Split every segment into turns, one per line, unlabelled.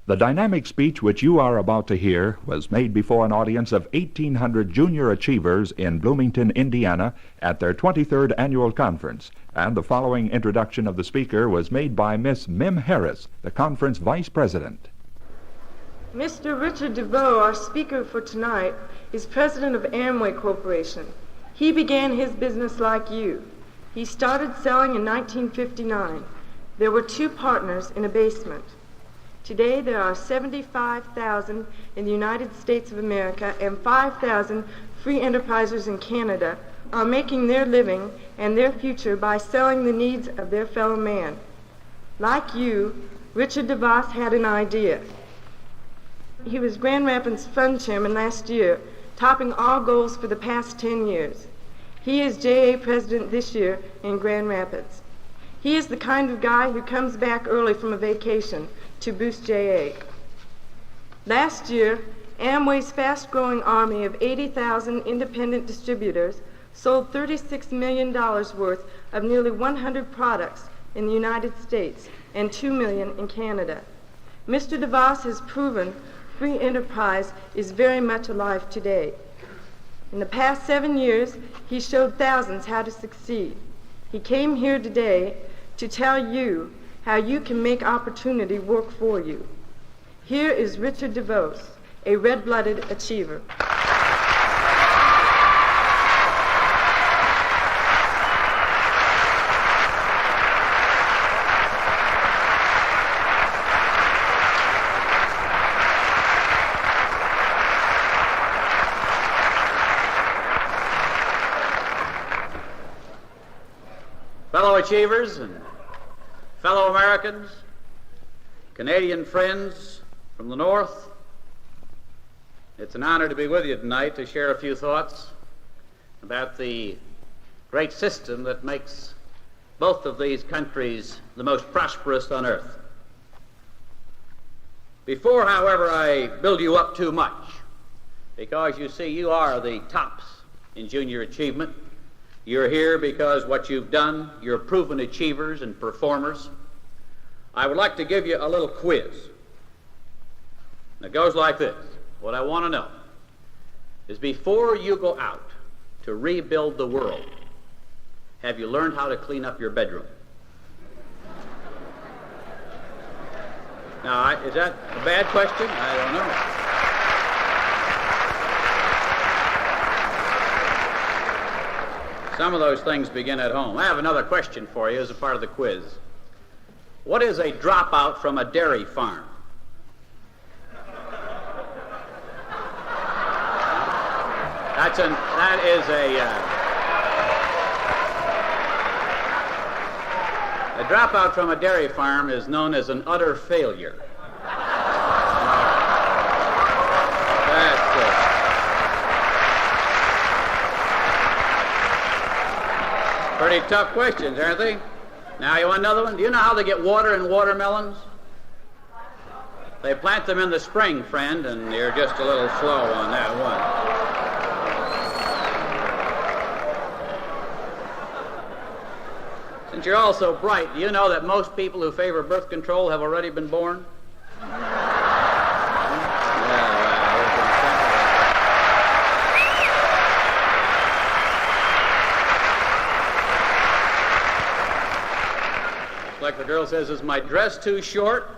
The dynamic speech which you are about to hear was made before an audience of 1,800 junior achievers in Bloomington, Indiana, at their 23rd annual conference, and the following introduction of the speaker was made by Miss Mim Harris, the conference vice president.
Mr. Richard DeVos, our speaker for tonight, is president of Amway Corporation. He began his business like you. He started selling in 1959. There were 2 partners in a basement. Today there are 75,000 in the United States of America, and 5,000 free enterprisers in Canada are making their living and their future by selling the needs of their fellow man. Like you, Richard DeVos had an idea. He was Grand Rapids Fund Chairman last year, topping all goals for the past 10 years. He is JA President this year in Grand Rapids. He is the kind of guy who comes back early from a vacation to boost JA. Last year, Amway's fast-growing army of 80,000 independent distributors sold $36 million worth of nearly 100 products in the United States and $2 million in Canada. Mr. DeVos has proven free enterprise is very much alive today. In the past 7 years, he showed thousands how to succeed. He came here today to tell you how you can make opportunity work for you. Here is Richard DeVos, a red-blooded achiever.
Fellow achievers and fellow Americans, Canadian friends from the North, it's an honor to be with you tonight to share a few thoughts about the great system that makes both of these countries the most prosperous on earth. Before, however, I build you up too much, because you see you are the tops in junior achievement. You're here because what you've done, you're proven achievers and performers. I would like to give you a little quiz. It goes like this. What I want to know is, before you go out to rebuild the world, have you learned how to clean up your bedroom? Now, is that a bad question? I don't know. Some of those things begin at home. I have another question for you as a part of the quiz. What is a dropout from a dairy farm? A dropout from a dairy farm is known as an utter failure. Pretty tough questions, aren't they? Now, you want another one? Do you know how they get water in watermelons? They plant them in the spring, friend, and you're just a little slow on that one. Since you're all so bright, do you know that most people who favor birth control have already been born? Like the girl says, is my dress too short?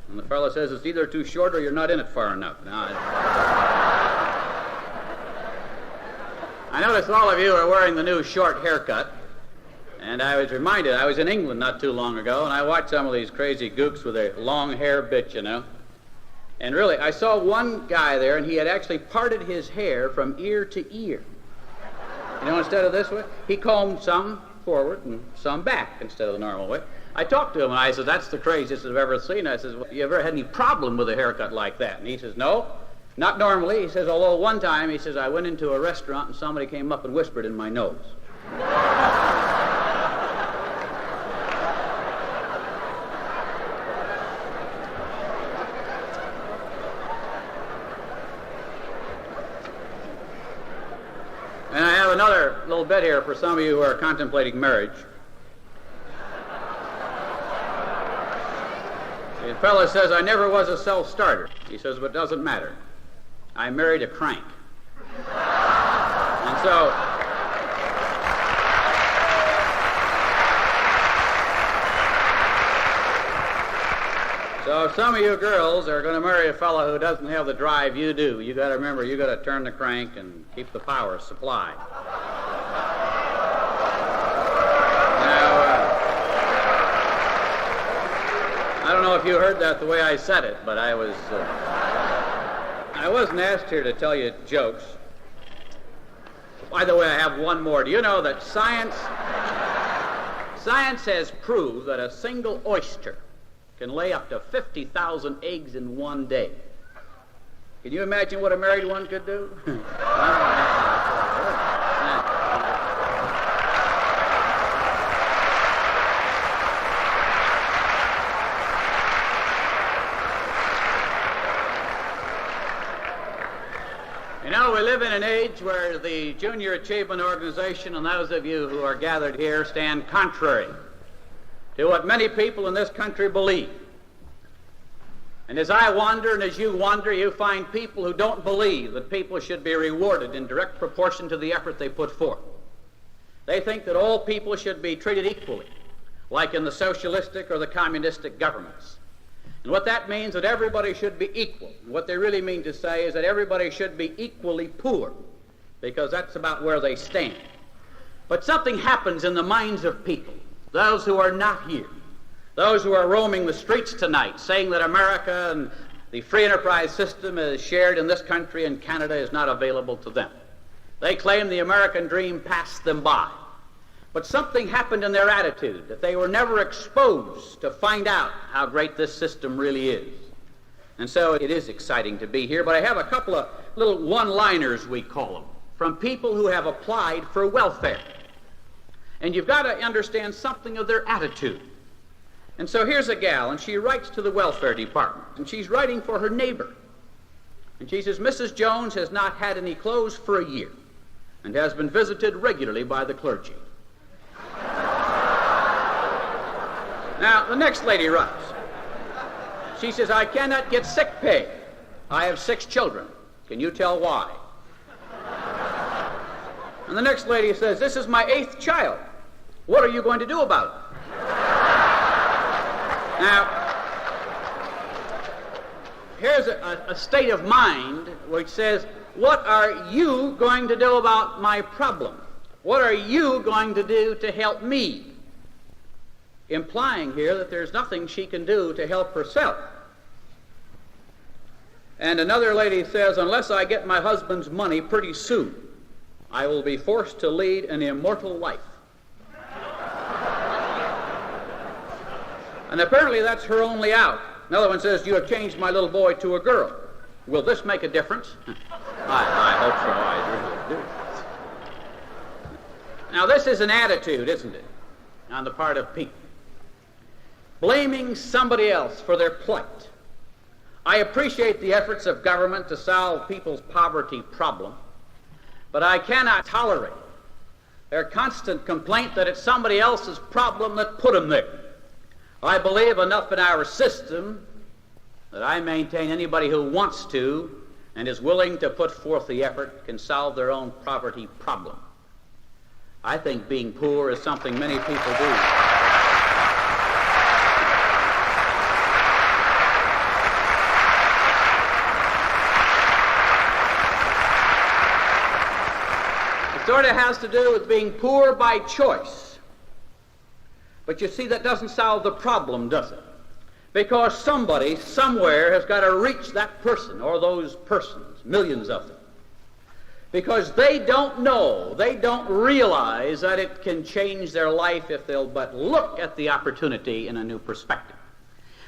And the fellow says, it's either too short or you're not in it far enough. Now, I noticed all of you are wearing the new short haircut, and I was reminded, I was in England not too long ago, and I watched some of these crazy gooks with their long hair bit, you know. And really, I saw one guy there, and he had actually parted his hair from ear to ear. You know, instead of this way, he combed some forward and some back instead of the normal way. I talked to him, and I said, that's the craziest I've ever seen. I said, well, you ever had any problem with a haircut like that? And he says, no, not normally. He says, although one time, he says, I went into a restaurant and somebody came up and whispered in my nose. And I have another little bit here for some of you who are contemplating marriage. fellow says, I never was a self-starter. He says, but it doesn't matter. I married a crank. And so if some of you girls are going to marry a fellow who doesn't have the drive you do, you got to remember, you got to turn the crank and keep the power supply. I don't know if you heard that the way I said it, but I wasn't asked here to tell you jokes. By the way, I have one more. Do you know that science has proved that a single oyster can lay up to 50,000 eggs in one day? Can you imagine what a married one could do? You know, we live in an age where the Junior Achievement Organization and those of you who are gathered here stand contrary to what many people in this country believe. And as I wander and as you wander, you find people who don't believe that people should be rewarded in direct proportion to the effort they put forth. They think that all people should be treated equally, like in the socialistic or the communistic governments. And what that means is that everybody should be equal. What they really mean to say is that everybody should be equally poor, because that's about where they stand. But something happens in the minds of people, those who are not here, those who are roaming the streets tonight, saying that America and the free enterprise system is shared in this country and Canada is not available to them. They claim the American dream passed them by. But something happened in their attitude, that they were never exposed to find out how great this system really is. And so it is exciting to be here, but I have a couple of little one-liners, we call them, from people who have applied for welfare. And you've got to understand something of their attitude. And so here's a gal, and she writes to the welfare department, and she's writing for her neighbor. And she says, Mrs. Jones has not had any clothes for a year and has been visited regularly by the clergy. Now, the next lady writes. She says, I cannot get sick pay. I have 6 children. Can you tell why? And the next lady says, this is my 8th child. What are you going to do about it? Now, here's a state of mind which says, what are you going to do about my problem? What are you going to do to help me? Implying here that there's nothing she can do to help herself. And another lady says, unless I get my husband's money pretty soon, I will be forced to lead an immortal life. And apparently that's her only out. Another one says, you have changed my little boy to a girl. Will this make a difference? I hope so. I really do. Now this is an attitude, isn't it, on the part of people. Blaming somebody else for their plight. I appreciate the efforts of government to solve people's poverty problem, but I cannot tolerate their constant complaint that it's somebody else's problem that put them there. I believe enough in our system that I maintain anybody who wants to and is willing to put forth the effort can solve their own poverty problem. I think being poor is something many people do. It sort of has to do with being poor by choice. But you see, that doesn't solve the problem, does it? Because somebody, somewhere, has got to reach that person or those persons, millions of them. Because they don't know, they don't realize that it can change their life if they'll but look at the opportunity in a new perspective.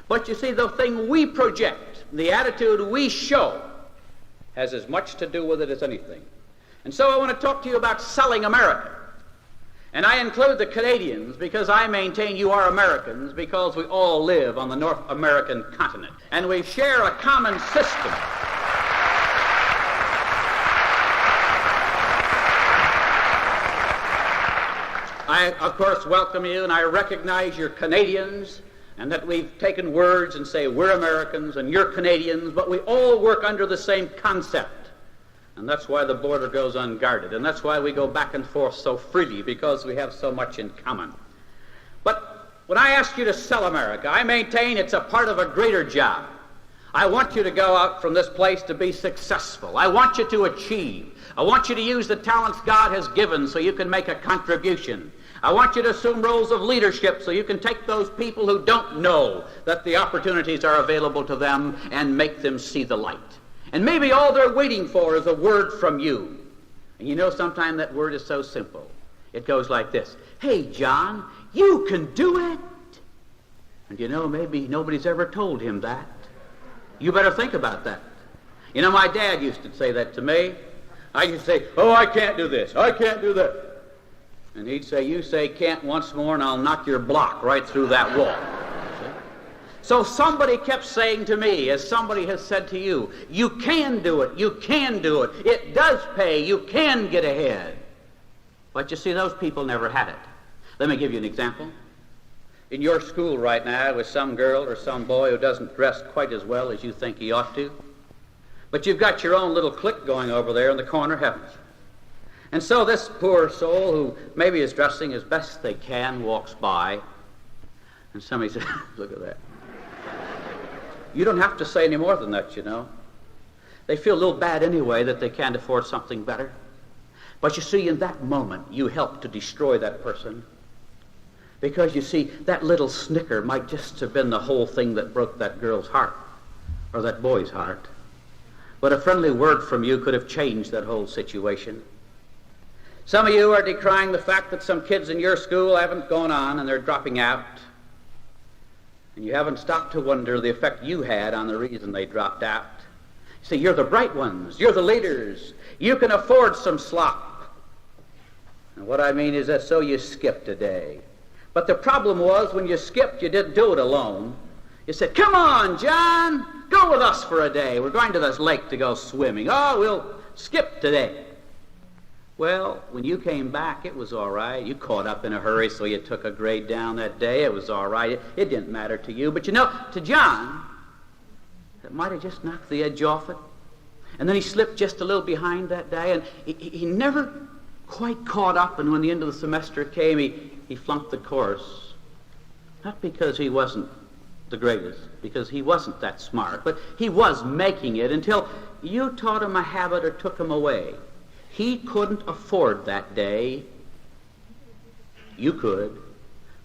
But you see, the thing we project, the attitude we show, has as much to do with it as anything. And so I want to talk to you about selling America. And I include the Canadians because I maintain you are Americans because we all live on the North American continent. And we share a common system. I, of course, welcome you, and I recognize you're Canadians, and that we've taken words and say we're Americans and you're Canadians, but we all work under the same concept. And that's why the border goes unguarded, and that's why we go back and forth so freely, because we have so much in common. But when I ask you to sell America, I maintain it's a part of a greater job. I want you to go out from this place to be successful. I want you to achieve. I want you to use the talents God has given so you can make a contribution. I want you to assume roles of leadership so you can take those people who don't know that the opportunities are available to them and make them see the light. And maybe all they're waiting for is a word from you. And you know, sometimes that word is so simple. It goes like this: "Hey, John, you can do it." And you know, maybe nobody's ever told him that. You better think about that. You know, my dad used to say that to me. I used to say, "Oh, I can't do this. I can't do that." And he'd say, "You say can't once more and I'll knock your block right through that wall." So somebody kept saying to me, as somebody has said to you, "You can do it. You can do it. It does pay. You can get ahead." But you see, those people never had it. Let me give you an example. In your school right now with some girl or some boy who doesn't dress quite as well as you think he ought to. But you've got your own little clique going over there in the corner, haven't you? And so this poor soul, who maybe is dressing as best they can, walks by, and somebody says, "Look at that." You don't have to say any more than that, you know. They feel a little bad anyway that they can't afford something better. But you see, in that moment, you help to destroy that person. Because you see, that little snicker might just have been the whole thing that broke that girl's heart, or that boy's heart. But a friendly word from you could have changed that whole situation. Some of you are decrying the fact that some kids in your school haven't gone on and they're dropping out. And you haven't stopped to wonder the effect you had on the reason they dropped out. You say, "You're the bright ones. You're the leaders. You can afford some slop." And what I mean is that so you skipped a day. But the problem was, when you skipped, you didn't do it alone. You said, "Come on, John, go with us for a day. We're going to this lake to go swimming. Oh, we'll skip today." Well, when you came back, it was all right. You caught up in a hurry, so you took a grade down that day. It was all right. It didn't matter to you. But you know, to John, it might have just knocked the edge off it. And then he slipped just a little behind that day, and he never quite caught up. And when the end of the semester came, he flunked the course. Not because he wasn't the greatest, because he wasn't that smart, but he was making it until you taught him a habit or took him away. He couldn't afford that day. You could,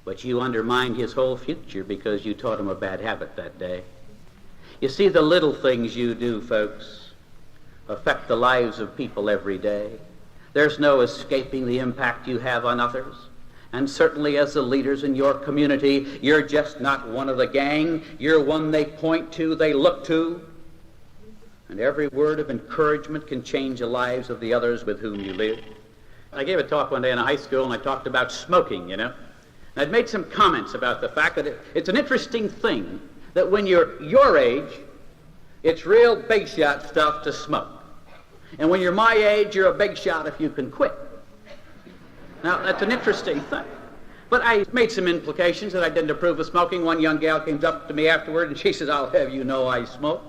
but you undermined his whole future because you taught him a bad habit that day. You see, the little things you do, folks, affect the lives of people every day. There's no escaping the impact you have on others. And certainly as the leaders in your community, you're just not one of the gang. You're one they point to, they look to. And every word of encouragement can change the lives of the others with whom you live. I gave a talk one day in a high school, and I talked about smoking, you know. And I'd made some comments about the fact that it's an interesting thing that when you're your age, it's real big shot stuff to smoke. And when you're my age, you're a big shot if you can quit. Now, that's an interesting thing. But I made some implications that I didn't approve of smoking. One young gal came up to me afterward, and she says, "I'll have you know I smoke."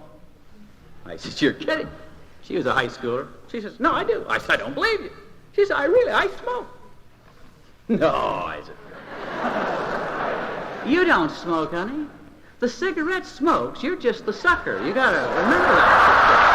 I said, "You're kidding." She was a high schooler. She says, "No, I do." I said, "I don't believe you." She said, I smoke." "No," I said. "You don't smoke, honey. The cigarette smokes. You're just the sucker. You got to remember that."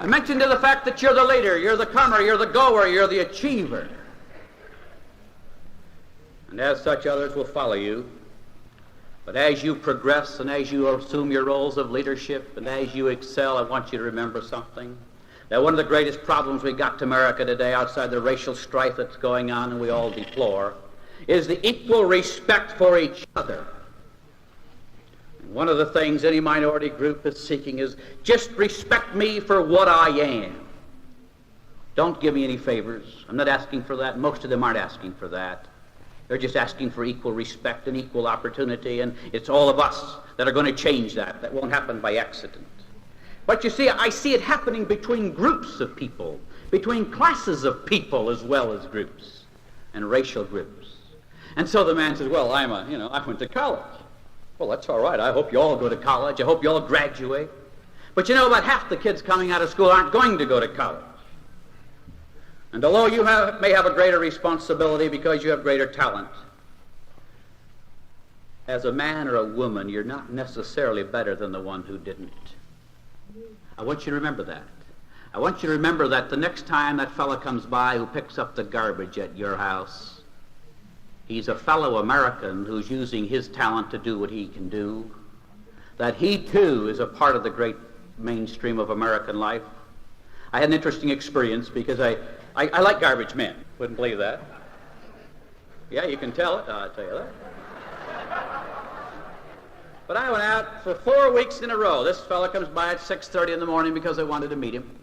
I mentioned to the fact that you're the leader, you're the comer, you're the goer, you're the achiever. And as such, others will follow you. But as you progress and as you assume your roles of leadership and as you excel, I want you to remember something. That one of the greatest problems we got to America today, outside the racial strife that's going on and we all deplore, is the equal respect for each other. One of the things any minority group is seeking is just respect me for what I am. Don't give me any favors. I'm not asking for that. Most of them aren't asking for that. They're just asking for equal respect and equal opportunity, and it's all of us that are going to change that. That won't happen by accident. But you see, I see it happening between groups of people, between classes of people as well as groups, and racial groups. And so the man says, well, I went to college. Well, that's all right. I hope you all go to college. I hope you all graduate. But you know, about half the kids coming out of school aren't going to go to college. And although you may have a greater responsibility because you have greater talent, as a man or a woman, you're not necessarily better than the one who didn't. I want you to remember that. I want you to remember that the next time that fellow comes by who picks up the garbage at your house, he's a fellow American who's using his talent to do what he can do, that he too is a part of the great mainstream of American life. I had an interesting experience because I like garbage men. Wouldn't believe that. Yeah, you can tell it. I'll tell you that. But I went out for 4 weeks in a row. This fellow comes by at 6:30 in the morning because I wanted to meet him.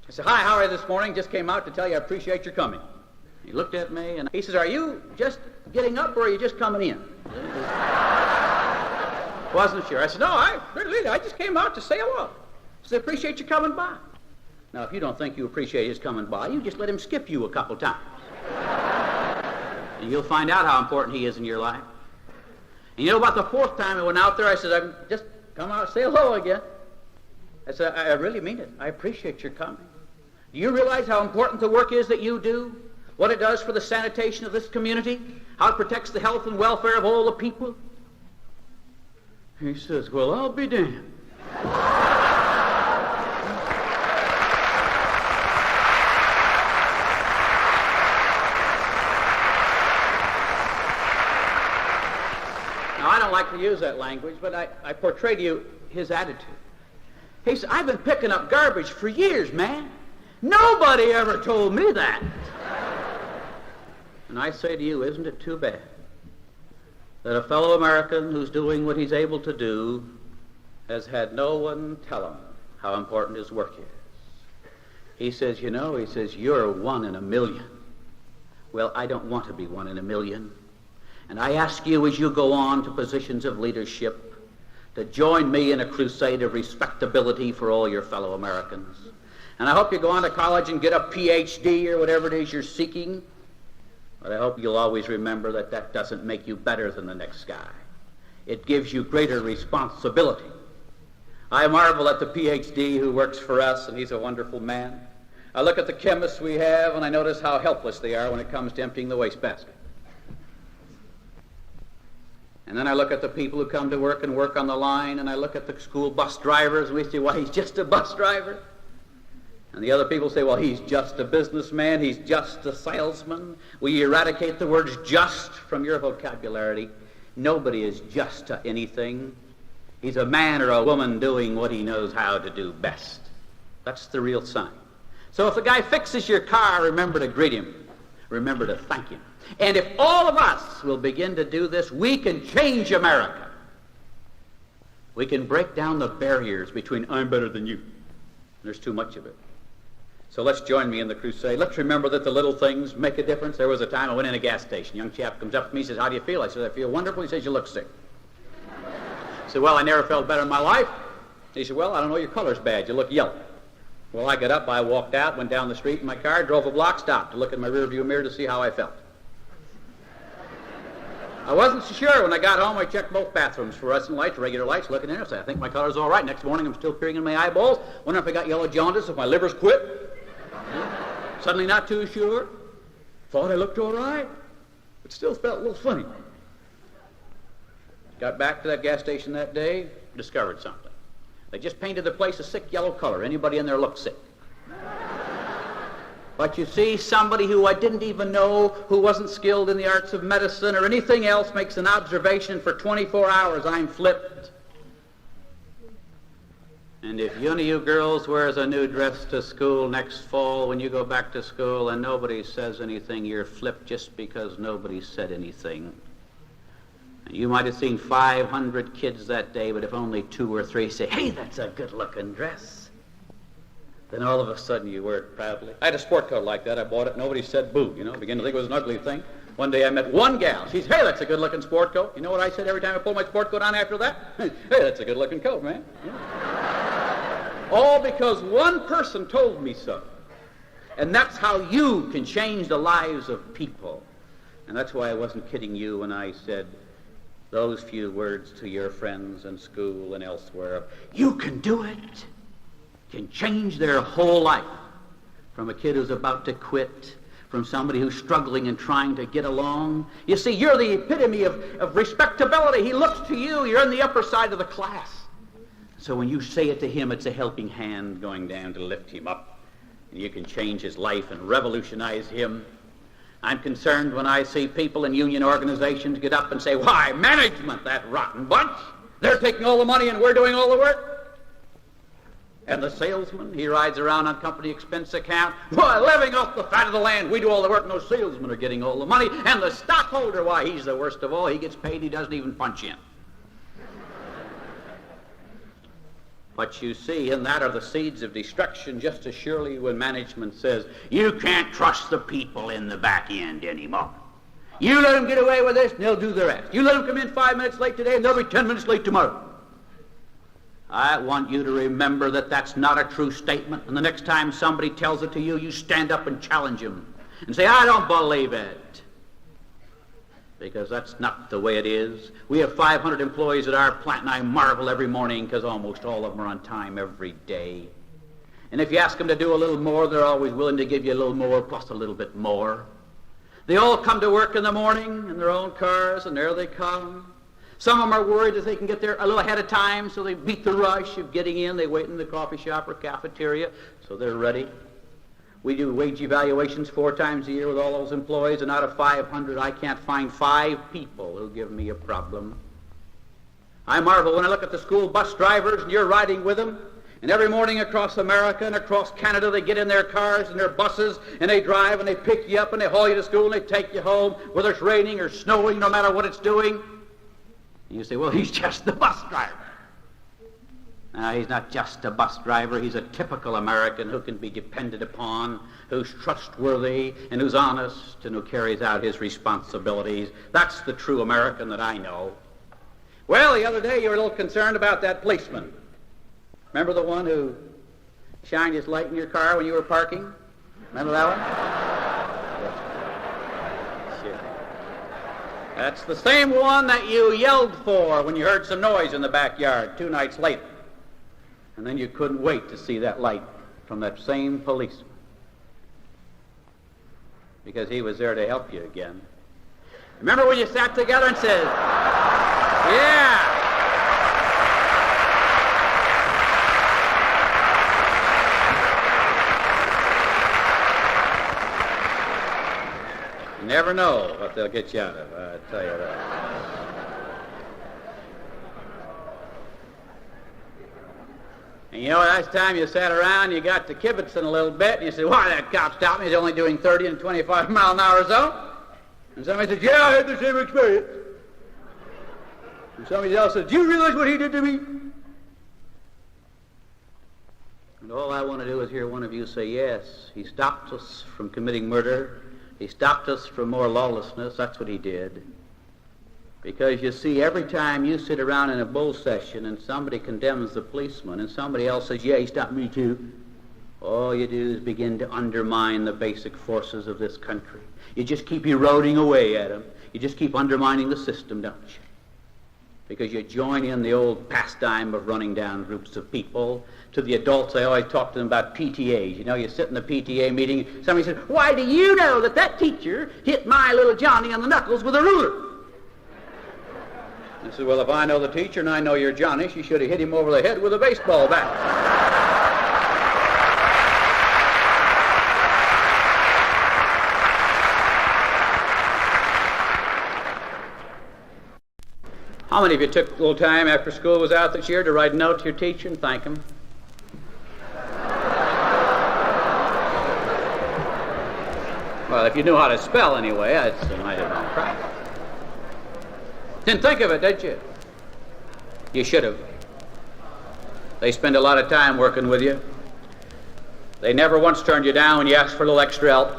I said, hi, how are you this morning? Just came out to tell you I appreciate your coming. He looked at me and he says, are you just getting up or are you just coming in? Wasn't sure. I said, no, I just came out to say hello. I said, appreciate you coming by. Now, if you don't think you appreciate his coming by, you just let him skip you a couple times. And you'll find out how important he is in your life. And you know, about the fourth time I went out there, I said, I'm just come out and say hello again. I said, I really mean it. I appreciate your coming. Do you realize how important the work is that you do? What it does for the sanitation of this community? How it protects the health and welfare of all the people? He says, well, I'll be damned. Now, I don't like to use that language, but I portray to you his attitude. He said, I've been picking up garbage for years, man. Nobody ever told me that. And I say to you, isn't it too bad that a fellow American who's doing what he's able to do has had no one tell him how important his work is? He says, you're one in a million. Well, I don't want to be one in a million. And I ask you, as you go on to positions of leadership, to join me in a crusade of respectability for all your fellow Americans. And I hope you go on to college and get a PhD or whatever it is you're seeking. But I hope you'll always remember that that doesn't make you better than the next guy. It gives you greater responsibility. I marvel at the PhD who works for us, and he's a wonderful man. I look at the chemists we have, and I notice how helpless they are when it comes to emptying the wastebasket. And then I look at the people who come to work and work on the line, and I look at the school bus drivers, and we say, well, he's just a bus driver. And the other people say, well, he's just a businessman, he's just a salesman. We eradicate the words just from your vocabulary. Nobody is just to anything. He's a man or a woman doing what he knows how to do best. That's the real sign. So if the guy fixes your car, remember to greet him. Remember to thank him. And if all of us will begin to do this, we can change America. We can break down the barriers between I'm better than you. There's too much of it. So let's join me in the crusade. Let's remember that the little things make a difference. There was a time I went in a gas station. A young chap comes up to me and says, how do you feel? I said, I feel wonderful. He says, you look sick. I said, well, I never felt better in my life. He said, well, I don't know, your color's bad. You look yellow. Well, I got up, I walked out, went down the street in my car, drove a block, stopped to look in my rearview mirror to see how I felt. I wasn't so sure. When I got home, I checked both bathrooms, fluorescent lights, regular lights, looking in there. I said, I think my color's all right. Next morning, I'm still peering in my eyeballs. Wonder if I got yellow jaundice, if my liver's quit. Suddenly not too sure. Thought I looked all right, but still felt a little funny. Got back to that gas station that day, discovered something. They just painted the place a sick yellow color. Anybody in there looked sick. But you see, somebody who I didn't even know, who wasn't skilled in the arts of medicine or anything else, makes an observation for 24 hours, I'm flipped. And if one of you girls wears a new dress to school next fall when you go back to school and nobody says anything, you're flipped just because nobody said anything. And you might have seen 500 kids that day, but if only 2 or 3 say, hey, that's a good-looking dress, then all of a sudden you wear it proudly. I had a sport coat like that. I bought it. Nobody said boo, began to think it was an ugly thing. One day I met one gal. She said, "Hey, that's a good-looking sport coat." You know what I said every time I pulled my sport coat on after that? "Hey, that's a good-looking coat, man." Yeah. All because one person told me so. And that's how you can change the lives of people. And that's why I wasn't kidding you when I said those few words to your friends in school and elsewhere. You can do it. Can change their whole life. From a kid who's about to quit, from somebody who's struggling and trying to get along. You see, you're the epitome of respectability. He looks to you. You're in the upper side of the class. So when you say it to him, it's a helping hand going down to lift him up. And you can change his life and revolutionize him. I'm concerned when I see people in union organizations get up and say, "Why, management, that rotten bunch. They're taking all the money and we're doing all the work." And the salesman, he rides around on company expense account. "Why, living off the fat of the land, we do all the work, no salesmen are getting all the money." And the stockholder, why, he's the worst of all. He gets paid, he doesn't even punch in. What you see in that are the seeds of destruction, just as surely when management says, "You can't trust the people in the back end anymore. You let them get away with this, and they'll do the rest. You let them come in 5 minutes late today, and they'll be 10 minutes late tomorrow." I want you to remember that that's not a true statement, and the next time somebody tells it to you, you stand up and challenge them and say, "I don't believe it." Because that's not the way it is. We have 500 employees at our plant, and I marvel every morning because almost all of them are on time every day. And if you ask them to do a little more, they're always willing to give you a little more plus a little bit more. They all come to work in the morning in their own cars, and there they come. Some of them are worried that they can get there a little ahead of time, so they beat the rush of getting in. They wait in the coffee shop or cafeteria, so they're ready. We do wage evaluations 4 times a year with all those employees, and out of 500, I can't find 5 people who give me a problem. I marvel when I look at the school bus drivers, and you're riding with them, and every morning across America and across Canada, they get in their cars and their buses, and they drive, and they pick you up, and they haul you to school, and they take you home, whether it's raining or snowing, no matter what it's doing. And you say, "Well, he's just the bus driver." No, he's not just a bus driver. He's a typical American who can be depended upon, who's trustworthy, and who's honest, and who carries out his responsibilities. That's the true American that I know. Well, the other day you were a little concerned about that policeman. Remember the one who shined his light in your car when you were parking? Remember that one? Sure. That's the same one that you yelled for when you heard some noise in the backyard 2 nights later. And then you couldn't wait to see that light from that same policeman. Because he was there to help you again. Remember when you sat together and said, "Yeah." You never know what they'll get you out of, I tell you that. And you know, last time you sat around, you got to kibitzing a little bit, and you said, "Why, that cop stopped me. He's only doing 30 and 25 mile an hour zone." And somebody said, "Yeah, I had the same experience." And somebody else said, "Do you realize what he did to me?" And all I want to do is hear one of you say, "Yes, he stopped us from committing murder. He stopped us from more lawlessness. That's what he did." Because you see, every time you sit around in a bull session and somebody condemns the policeman and somebody else says, "Yeah, he stopped me too," all you do is begin to undermine the basic forces of this country. You just keep eroding away at them. You just keep undermining the system, don't you? Because you join in the old pastime of running down groups of people. To the adults, I always talk to them about PTAs. You know, you sit in the PTA meeting, somebody says, "Why, do you know that teacher hit my little Johnny on the knuckles with a ruler?" I said, "Well, if I know the teacher and I know you're Johnny, she should have hit him over the head with a baseball bat." How many of you took a little time after school was out this year to write a note to your teacher and thank him? Well, if you knew how to spell anyway, that's a mighty long practice. Didn't think of it, did you? You should have. They spend a lot of time working with you. They never once turned you down when you asked for a little extra help.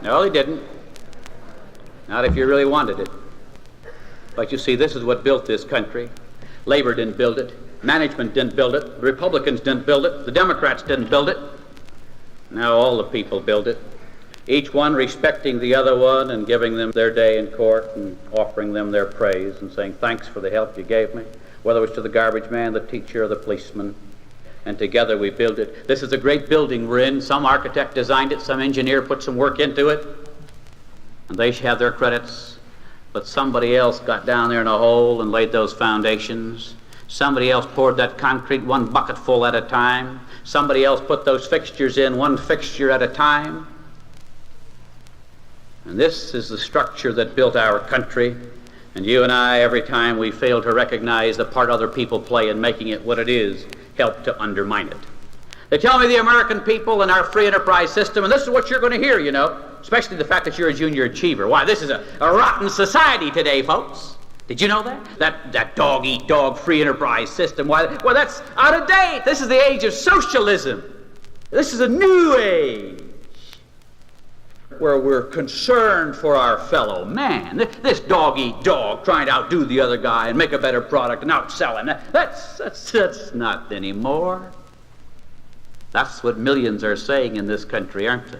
No, he didn't. Not if you really wanted it. But you see, this is what built this country. Labor didn't build it. Management didn't build it. The Republicans didn't build it. The Democrats didn't build it. Now all the people build it. Each one respecting the other one and giving them their day in court and offering them their praise and saying, thanks for the help you gave me, whether it was to the garbage man, the teacher, or the policeman. And together we build it. This is a great building we're in. Some architect designed it, some engineer put some work into it, and they should have their credits. But somebody else got down there in a hole and laid those foundations. Somebody else poured that concrete one bucketful at a time. Somebody else put those fixtures in one fixture at a time. And this is the structure that built our country. And you and I, every time we fail to recognize the part other people play in making it what it is, help to undermine it. They tell me the American people and our free enterprise system, and this is what you're going to hear, you know, especially the fact that you're a junior achiever. Why, this is a rotten society today, folks. Did you know that? That dog-eat-dog free enterprise system, why, well, that's out of date. This is the age of socialism. This is a new age where we're concerned for our fellow man. This dog-eat-dog trying to outdo the other guy and make a better product and outsell him. That's not anymore. That's what millions are saying in this country, aren't they?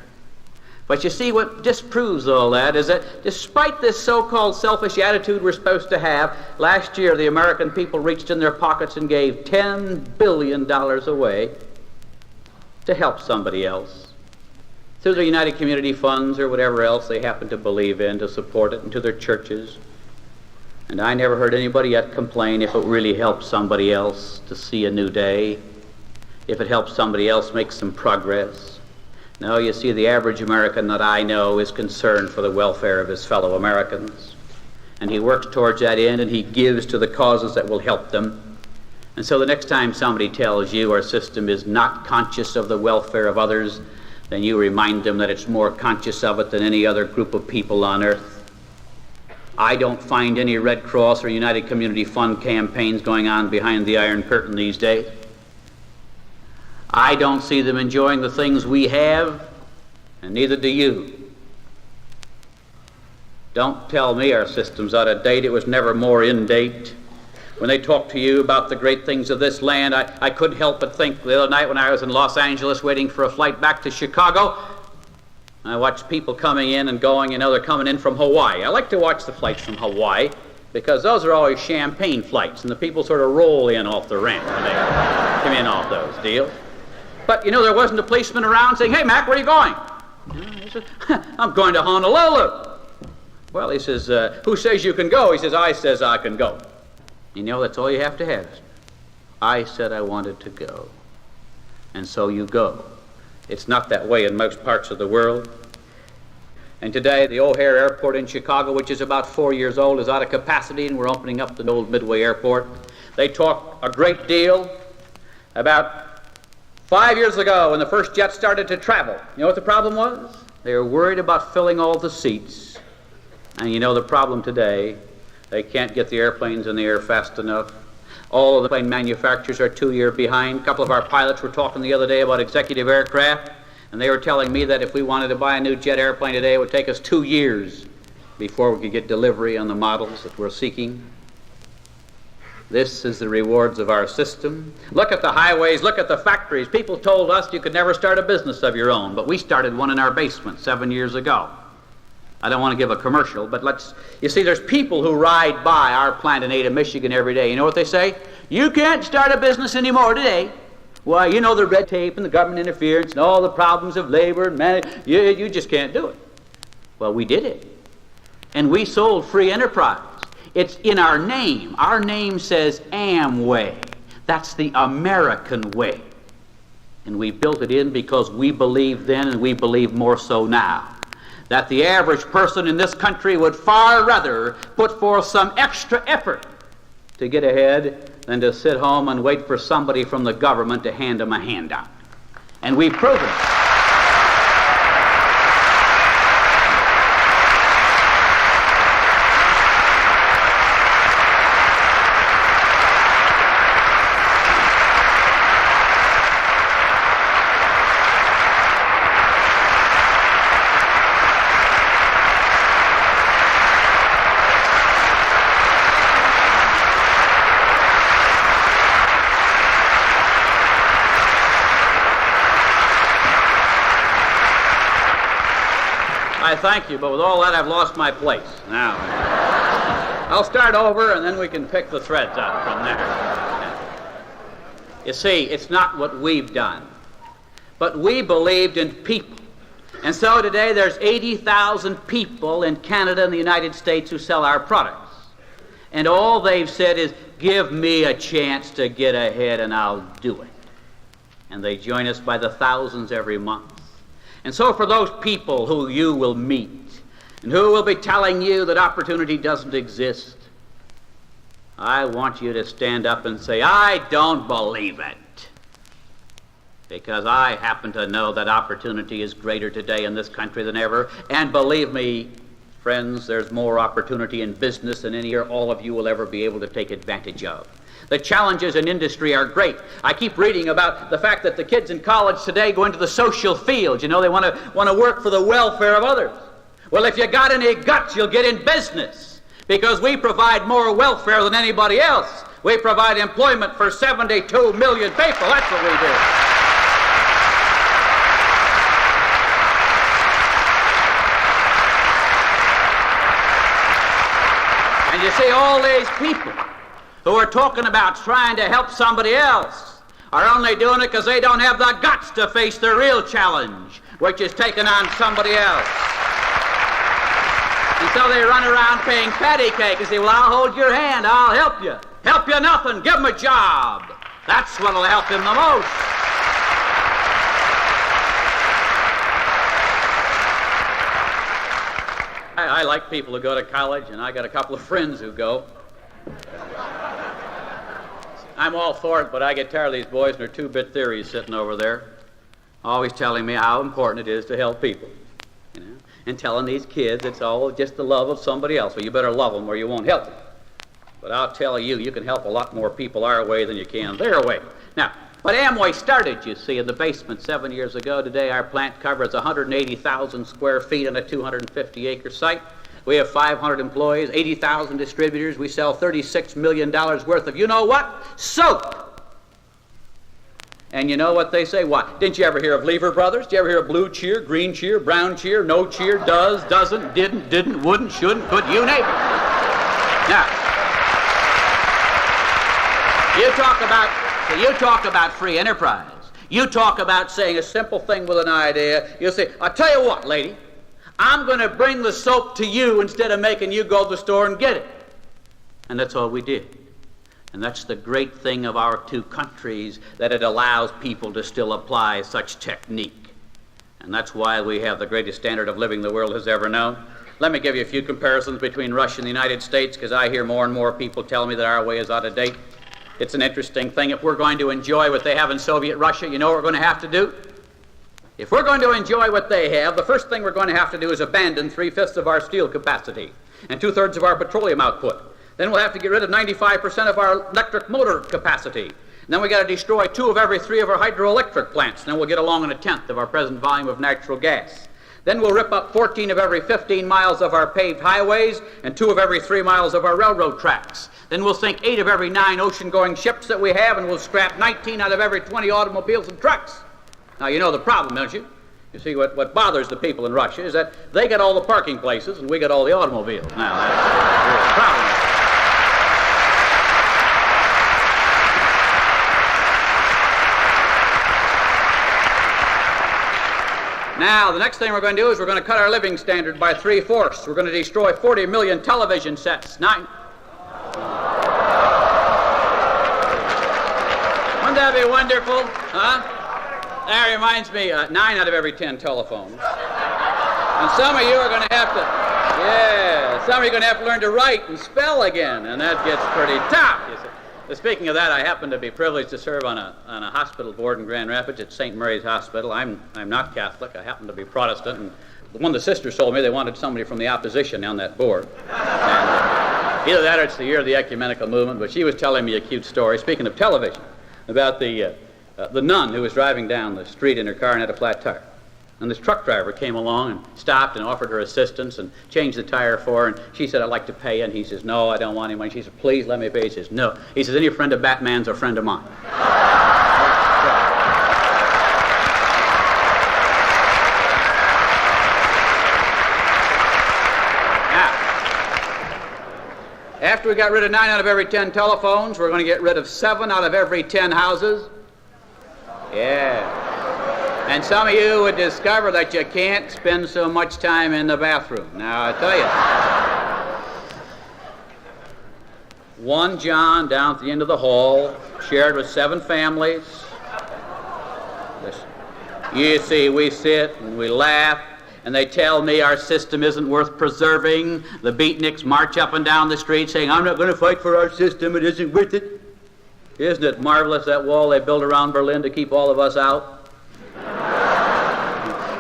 But you see, what disproves all that is that despite this so-called selfish attitude we're supposed to have, last year the American people reached in their pockets and gave $10 billion away to help somebody else, through their United Community Funds or whatever else they happen to believe in, to support it, and to their churches. And I never heard anybody yet complain if it really helps somebody else to see a new day, if it helps somebody else make some progress. No, you see, the average American that I know is concerned for the welfare of his fellow Americans. And he works towards that end, and he gives to the causes that will help them. And so the next time somebody tells you our system is not conscious of the welfare of others, then you remind them that it's more conscious of it than any other group of people on earth. I don't find any Red Cross or United Community Fund campaigns going on behind the Iron Curtain these days. I don't see them enjoying the things we have, and neither do you. Don't tell me our system's out of date. It was never more in date. When they talk to you about the great things of this land, I couldn't help but think the other night when I was in Los Angeles waiting for a flight back to Chicago, I watched people coming in and going, they're coming in from Hawaii. I like to watch the flights from Hawaii because those are always champagne flights, and the people sort of roll in off the ramp when they come in off those deals. But, there wasn't a policeman around saying, hey, Mac, where are you going? He said, I'm going to Honolulu. Well, he says, who says you can go? He says, I says I can go. That's all you have to have. I said I wanted to go. And so you go. It's not that way in most parts of the world. And today, the O'Hare Airport in Chicago, which is about 4 years old, is out of capacity, and we're opening up the old Midway Airport. They talk a great deal about 5 years ago when the first jet started to travel. You know what the problem was? They were worried about filling all the seats. And the problem today, they can't get the airplanes in the air fast enough. All of the plane manufacturers are 2 years behind. A couple of our pilots were talking the other day about executive aircraft, and they were telling me that if we wanted to buy a new jet airplane today, it would take us 2 years before we could get delivery on the models that we're seeking. This is the rewards of our system. Look at the highways, look at the factories. People told us you could never start a business of your own, but we started one in our basement 7 years ago. I don't want to give a commercial, but you see, there's people who ride by our plant in Ada, Michigan every day. You know what they say? You can't start a business anymore today. Why, the red tape and the government interference and all the problems of labor and management, you just can't do it. Well, we did it. And we sold free enterprise. It's in our name. Our name says Amway. That's the American way. And we built it in because we believed then, and we believe more so now, that the average person in this country would far rather put forth some extra effort to get ahead than to sit home and wait for somebody from the government to hand them a handout. And we've proven it. I thank you, but with all that, I've lost my place. Now, I'll start over, and then we can pick the threads up from there. You see, it's not what we've done, but we believed in people. And so today there's 80,000 people in Canada and the United States who sell our products. And all they've said is, give me a chance to get ahead and I'll do it. And they join us by the thousands every month. And so for those people who you will meet and who will be telling you that opportunity doesn't exist, I want you to stand up and say, I don't believe it. Because I happen to know that opportunity is greater today in this country than ever. And believe me, friends, there's more opportunity in business than any or all of you will ever be able to take advantage of. The challenges in industry are great. I keep reading about the fact that the kids in college today go into the social field. You know, they want to work for the welfare of others. Well, if you got any guts, you'll get in business. Because we provide more welfare than anybody else. We provide employment for 72 million people. That's what we do. And you see, all these people who are talking about trying to help somebody else are only doing it because they don't have the guts to face the real challenge, which is taking on somebody else. And so they run around paying patty cake and say, well, I'll hold your hand, I'll help you. Help you nothing, give him a job. That's what'll help him the most. I like people who go to college, and I got a couple of friends who go. I'm all for it, but I get tired of these boys and their two-bit theories sitting over there, always telling me how important it is to help people, you know, and telling these kids it's all just the love of somebody else. Well, you better love them or you won't help them. But I'll tell you, you can help a lot more people our way than you can their way. Now, but Amway started, you see, in the basement 7 years ago. Today, our plant covers 180,000 square feet on a 250-acre site. We have 500 employees, 80,000 distributors. We sell $36 million worth of, you know what? Soap. And you know what they say? What? Didn't you ever hear of Lever Brothers? Did you ever hear of Blue Cheer, Green Cheer, Brown Cheer, No Cheer, does, doesn't, didn't, wouldn't, shouldn't, could, you name it. Now, you talk about free enterprise. You talk about saying a simple thing with an idea. You'll say, I'll tell you what, lady, I'm going to bring the soap to you instead of making you go to the store and get it. And that's all we did. And that's the great thing of our two countries, that it allows people to still apply such technique. And that's why we have the greatest standard of living the world has ever known. Let me give you a few comparisons between Russia and the United States, because I hear more and more people tell me that our way is out of date. It's an interesting thing. If we're going to enjoy what they have in Soviet Russia, you know what we're going to have to do? If we're going to enjoy what they have, the first thing we're going to have to do is abandon 3/5 of our steel capacity and 2/3 of our petroleum output. Then we'll have to get rid of 95% of our electric motor capacity. And then we got to destroy 2 of every 3 of our hydroelectric plants. And then we'll get along on 1/10 of our present volume of natural gas. Then we'll rip up 14 of every 15 miles of our paved highways and 2 of every 3 miles of our railroad tracks. Then we'll sink 8 of every 9 ocean-going ships that we have, and we'll scrap 19 out of every 20 automobiles and trucks. Now, you know the problem, don't you? You see, what bothers the people in Russia is that they got all the parking places and we got all the automobiles. Now, that's the problem. Now, the next thing we're going to do is we're going to cut our living standard by 3/4. We're going to destroy 40 million television sets. Wouldn't that be wonderful? Huh? That reminds me, 9 out of every 10 telephones. And some of you are going to have to, some of you are going to have to learn to write and spell again, and that gets pretty tough, you see. Speaking of that, I happen to be privileged to serve on a hospital board in Grand Rapids at St. Mary's Hospital. I'm not Catholic. I happen to be Protestant, and one of the sisters told me they wanted somebody from the opposition on that board. And either that or it's the year of the ecumenical movement, but she was telling me a cute story, speaking of television, about the nun who was driving down the street in her car and had a flat tire. And this truck driver came along and stopped and offered her assistance and changed the tire for her. And she said, I'd like to pay you. And he says, no, I don't want any money. She said, please let me pay. He says, no. He says, any friend of Batman's a friend of mine. after we got rid of 9 out of every 10 telephones, we're going to get rid of 7 out of every 10 houses. Yeah. And some of you would discover that you can't spend so much time in the bathroom. Now, I tell you, 1 John down at the end of the hall, shared with 7 families. Listen, you see, we sit and we laugh, and they tell me our system isn't worth preserving. The beatniks march up and down the street saying, I'm not going to fight for our system, it isn't worth it. Isn't it marvelous, that wall they built around Berlin to keep all of us out?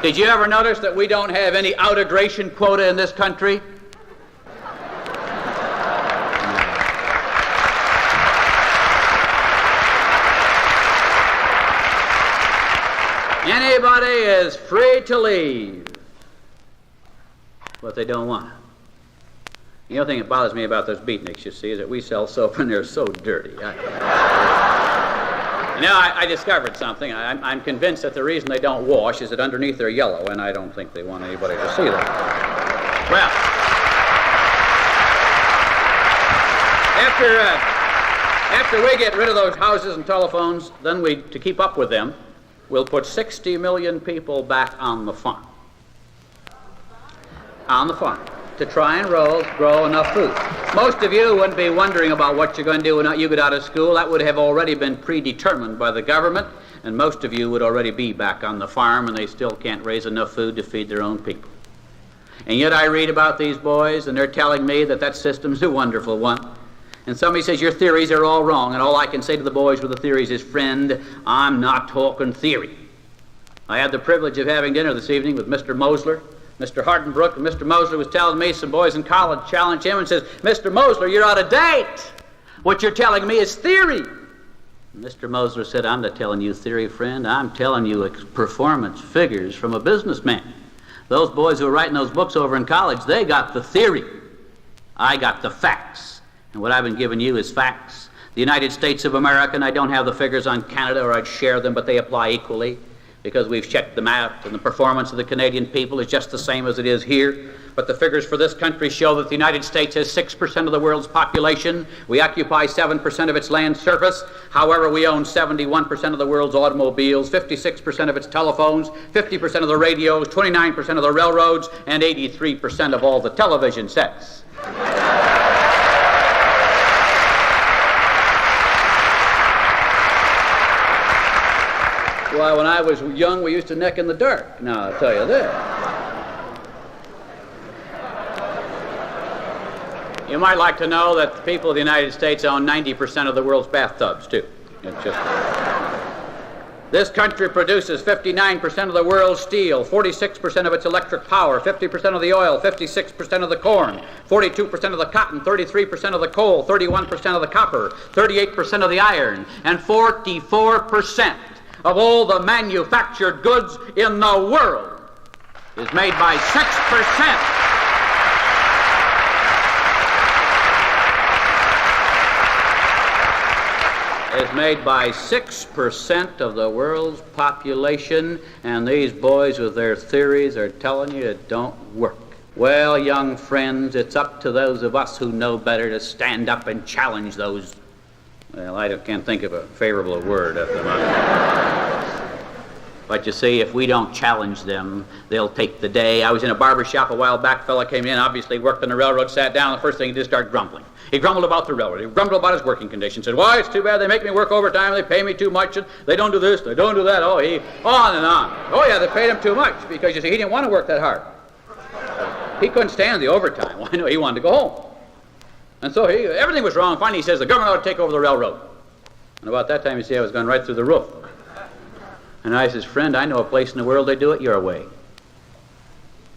Did you ever notice that we don't have any out-immigration quota in this country? Anybody is free to leave, but they don't want to. The other thing that bothers me about those beatniks, you see, is that we sell soap and they're so dirty. I discovered something. I'm convinced that the reason they don't wash is that underneath they're yellow, and I don't think they want anybody to see that. Well, after we get rid of those houses and telephones, then to keep up with them, we'll put 60 million people back on the farm. On the farm, to try and grow enough food. Most of you wouldn't be wondering about what you're going to do when you get out of school. That would have already been predetermined by the government, and most of you would already be back on the farm, and they still can't raise enough food to feed their own people. And yet I read about these boys, and they're telling me that system's a wonderful one. And somebody says, your theories are all wrong, and all I can say to the boys with the theories is, friend, I'm not talking theory. I had the privilege of having dinner this evening with Mr. Mosler, Mr. Hardenbrook, and Mr. Mosler was telling me some boys in college challenged him and says, Mr. Mosler, you're out of date. What you're telling me is theory. And Mr. Mosler said, I'm not telling you theory, friend. I'm telling you performance figures from a businessman. Those boys who were writing those books over in college, they got the theory. I got the facts. And what I've been giving you is facts. The United States of America, and I don't have the figures on Canada or I'd share them, but they apply equally, because we've checked them out, and the performance of the Canadian people is just the same as it is here. But the figures for this country show that the United States has 6% of the world's population. We occupy 7% of its land surface. However, we own 71% of the world's automobiles, 56% of its telephones, 50% of the radios, 29% of the railroads, and 83% of all the television sets. Why, when I was young, we used to neck in the dark. Now, I'll tell you that. You might like to know that the people of the United States own 90% of the world's bathtubs, too. It's just... This country produces 59% of the world's steel, 46% of its electric power, 50% of the oil, 56% of the corn, 42% of the cotton, 33% of the coal, 31% of the copper, 38% of the iron, and 44% of all the manufactured goods in the world is made by 6%. Is made by 6% of the world's population, and these boys with their theories are telling you it don't work. Well, young friends, it's up to those of us who know better to stand up and challenge those. Well, I can't think of a favorable word at the moment. But you see, if we don't challenge them, they'll take the day. I was in a barber shop a while back. A fella came in, obviously worked on the railroad, sat down. The first thing he did start grumbling. He grumbled about the railroad. He grumbled about his working conditions. Said, why, it's too bad they make me work overtime. They pay me too much. And they don't do this. They don't do that. Oh, on and on. Oh, yeah, they paid him too much because, you see, he didn't want to work that hard. He couldn't stand the overtime. Well, I know he wanted to go home. And so everything was wrong. Finally, he says, the government ought to take over the railroad. And about that time, you see, I was going right through the roof. And I says, friend, I know a place in the world they do it your way.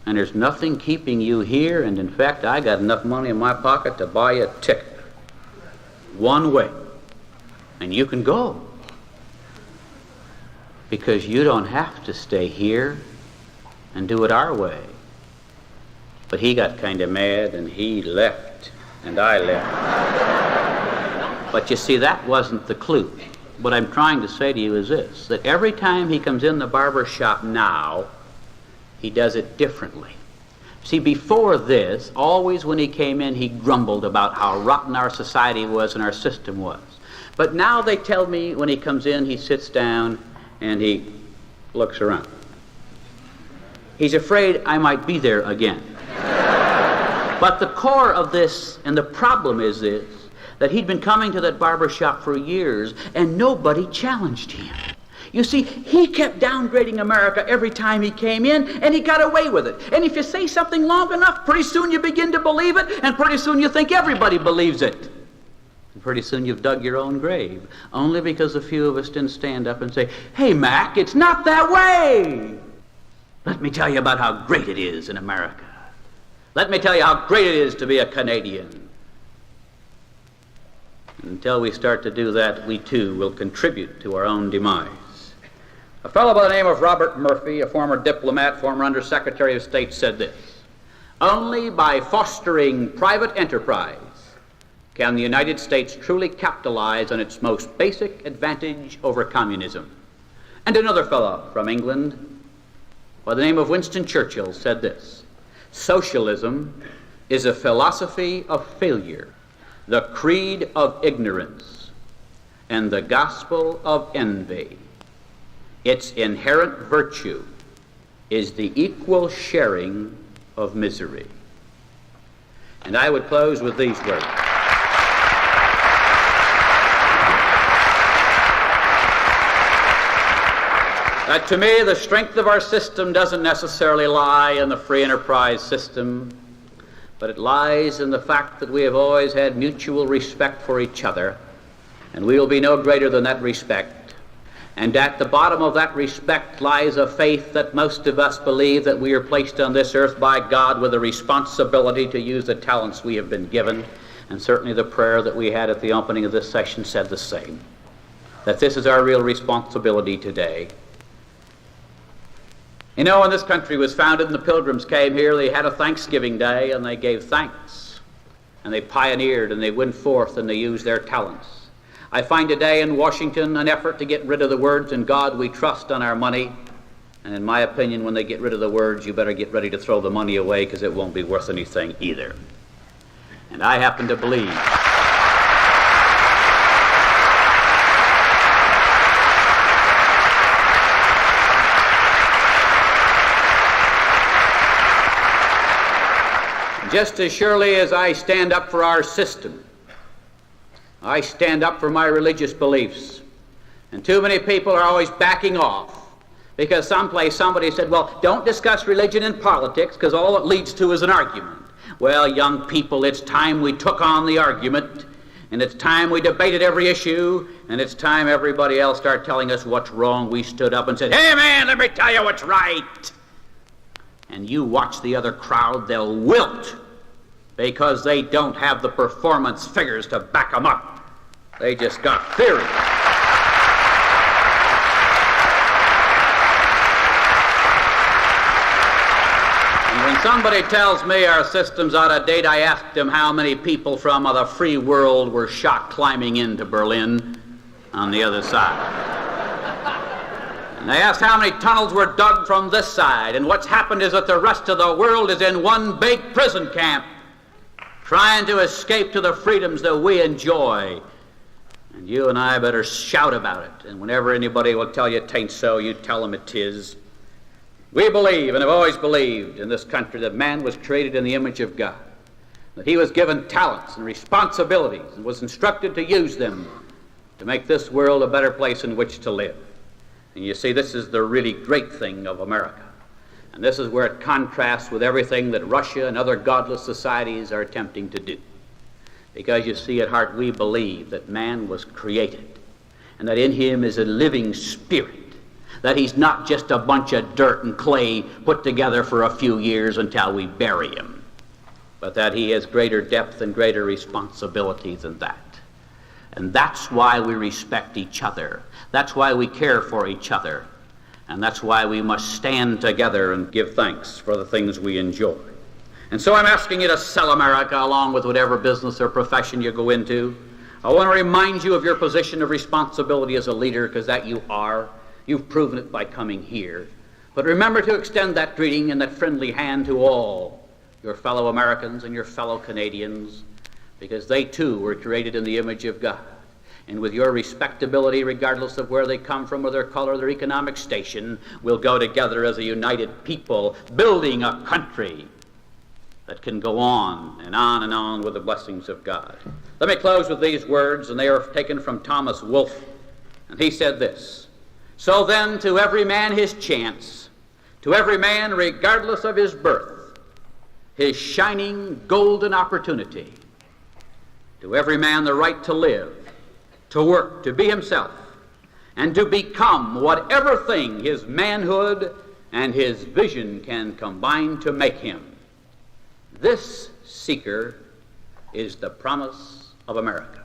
And there's nothing keeping you here, and in fact, I got enough money in my pocket to buy you a ticket. One way. And you can go. Because you don't have to stay here and do it our way. But he got kind of mad, and he left, and I left. But you see, that wasn't the clue. What I'm trying to say to you is this, that every time he comes in the barber shop now, he does it differently. See, before this, always when he came in, he grumbled about how rotten our society was and our system was. But now they tell me when he comes in, he sits down and he looks around. He's afraid I might be there again. But the core of this, and the problem is this, that he'd been coming to that barber shop for years and nobody challenged him. You see, he kept downgrading America every time he came in, and he got away with it. And if you say something long enough, pretty soon you begin to believe it, and pretty soon you think everybody believes it. And pretty soon you've dug your own grave, only because a few of us didn't stand up and say, "Hey, Mac, it's not that way. Let me tell you about how great it is in America. Let me tell you how great it is to be a Canadian." Until we start to do that, we too will contribute to our own demise. A fellow by the name of Robert Murphy, a former diplomat, former Undersecretary of State, said this: "Only by fostering private enterprise can the United States truly capitalize on its most basic advantage over communism." And another fellow from England by the name of Winston Churchill said this: "Socialism is a philosophy of failure, the creed of ignorance, and the gospel of envy. Its inherent virtue is the equal sharing of misery." And I would close with these words. To me, the strength of our system doesn't necessarily lie in the free enterprise system, but it lies in the fact that we have always had mutual respect for each other, and we will be no greater than that respect. And at the bottom of that respect lies a faith that most of us believe that we are placed on this earth by God with a responsibility to use the talents we have been given. And certainly the prayer that we had at the opening of this session said the same, that this is our real responsibility today. You know, when this country was founded and the Pilgrims came here, they had a Thanksgiving Day and they gave thanks. And they pioneered and they went forth and they used their talents. I find today in Washington an effort to get rid of the words "in God we trust" on our money. And in my opinion, when they get rid of the words, you better get ready to throw the money away, because it won't be worth anything either. And I happen to believe just as surely as I stand up for our system, I stand up for my religious beliefs. And too many people are always backing off because someplace somebody said, "Well, don't discuss religion and politics because all it leads to is an argument." Well, young people, it's time we took on the argument, and it's time we debated every issue, and it's time everybody else started telling us what's wrong. We stood up and said, "Hey man, let me tell you what's right." And you watch the other crowd, they'll wilt because they don't have the performance figures to back them up. They just got theory. And when somebody tells me our system's out of date, I ask them how many people from the free world were shot climbing into Berlin on the other side. And I asked how many tunnels were dug from this side, and what's happened is that the rest of the world is in one big prison camp trying to escape to the freedoms that we enjoy. And you and I better shout about it. And whenever anybody will tell you it ain't so, you tell them it is. We believe, and have always believed in this country, that man was created in the image of God, that he was given talents and responsibilities and was instructed to use them to make this world a better place in which to live. And you see, this is the really great thing of America. And this is where it contrasts with everything that Russia and other godless societies are attempting to do. Because you see, at heart, we believe that man was created and that in him is a living spirit, that he's not just a bunch of dirt and clay put together for a few years until we bury him, but that he has greater depth and greater responsibility than that. And that's why we respect each other. That's why we care for each other. And that's why we must stand together and give thanks for the things we enjoy. And so I'm asking you to sell America along with whatever business or profession you go into. I want to remind you of your position of responsibility as a leader, because that you are. You've proven it by coming here. But remember to extend that greeting and that friendly hand to all your fellow Americans and your fellow Canadians, because they too were created in the image of God. And with your respectability, regardless of where they come from or their color or their economic station, we'll go together as a united people, building a country that can go on and on and on with the blessings of God. Let me close with these words, and they are taken from Thomas Wolfe. And he said this: "So then, to every man his chance, to every man regardless of his birth, his shining golden opportunity, to every man the right to live, to work, to be himself, and to become whatever thing his manhood and his vision can combine to make him. This, seeker, is the promise of America."